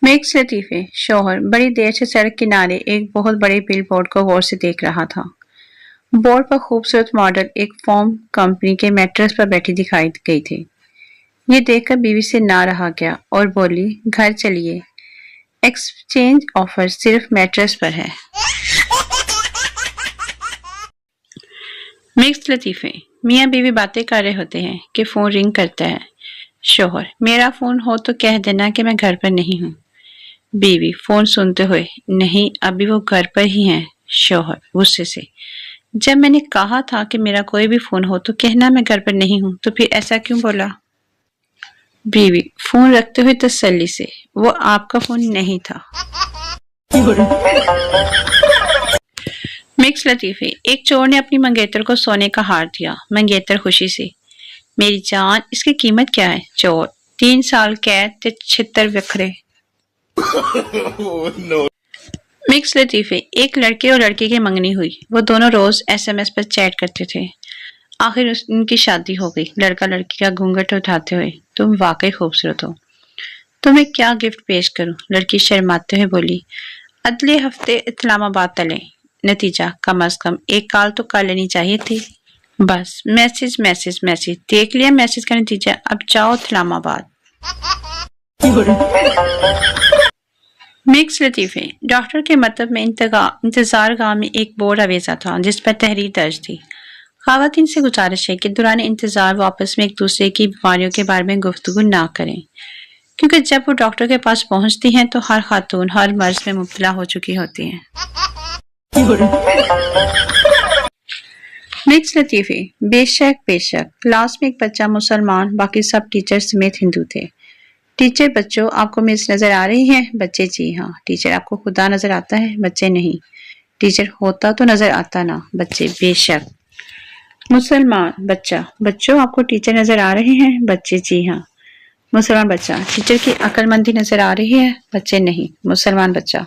Mix लतीफे। शौहर बड़ी देर से सड़क किनारे एक बहुत बड़े बिल बोर्ड को गौर से देख रहा था। बोर्ड पर खूबसूरत मॉडल एक फोम कंपनी के मैट्रेस पर बैठी दिखाई गई थी। ये देखकर बीवी से ना रहा गया और बोली, घर चलिए, एक्सचेंज ऑफर सिर्फ मैट्रेस पर है। मिक्स लतीफे। मियाँ बीवी बातें कर रहे होते हैं कि फोन रिंग करता है। शौहर, मेरा फोन हो तो कह देना कि मैं घर पर नहीं हूँ। बीवी फोन सुनते हुए, नहीं अभी वो घर पर ही हैं। शौहर गुस्से से, जब मैंने कहा था कि मेरा कोई भी फोन हो तो कहना मैं घर पर नहीं हूँ, तो फिर ऐसा क्यों बोला। बीवी फोन रखते हुए तसल्ली से, वो आपका फोन नहीं था। मिक्स लतीफे। एक चोर ने अपनी मंगेतर को सोने का हार दिया। मंगेतर खुशी से, मेरी जान, इसकी कीमत क्या है। चोर, 3 साल कैद ते 76 वखरे। मिक्स लतीफे। एक लड़के और लड़की की मंगनी हुई। वो दोनों रोज SMS पर चैट करते थे। आखिर उनकी शादी हो गई। लड़का लड़की का घूंघट उठाते हुए, तुम वाकई खूबसूरत हो, तुम्हें क्या गिफ्ट पेश करूं। लड़की शर्माते हुए बोली, अगले हफ्ते इस्लामाबाद तले। नतीजा, कम अज कम एक कॉल तो कर लेनी चाहिए थी। बस मैसेज मैसेज मैसेज, देख लिया मैसेज का नतीजा, अब जाओ इस्लामाबाद। मिक्स लतीफे। डॉक्टर के मतलब में इंतजार गाह में एक बोर्ड अवेजा था जिस पर तहरीर दर्ज थी। खवातीन से गुजारिश है कि दौरान इंतजार वो आपस में एक दूसरे की बीमारियों के बारे में गुफ्तगू ना करें, क्योंकि जब वो डॉक्टर के पास पहुंचती हैं तो हर खातून हर मर्ज में मुब्तला हो चुकी होती हैं। मिक्स लतीफे। बेशक बेशक। क्लास में एक बच्चा मुसलमान, बाकी सब टीचर समेत हिंदू थे। टीचर, बच्चों आपको मिस नजर आ रही है। बच्चे, जी हाँ। टीचर, आपको खुदा नजर आता है। बच्चे, नहीं। टीचर, होता तो नजर आता ना। बच्चे, बेशक। मुसलमान बच्चा, बच्चों आपको टीचर नजर आ रहे हैं। बच्चे, जी हाँ। मुसलमान बच्चा, टीचर की अक्लमंदी नजर आ रही है। बच्चे, नहीं। मुसलमान बच्चा,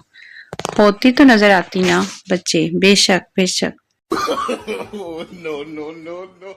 होती तो नजर आती ना। बच्चे, बेशक बेशक। No, no, no, no.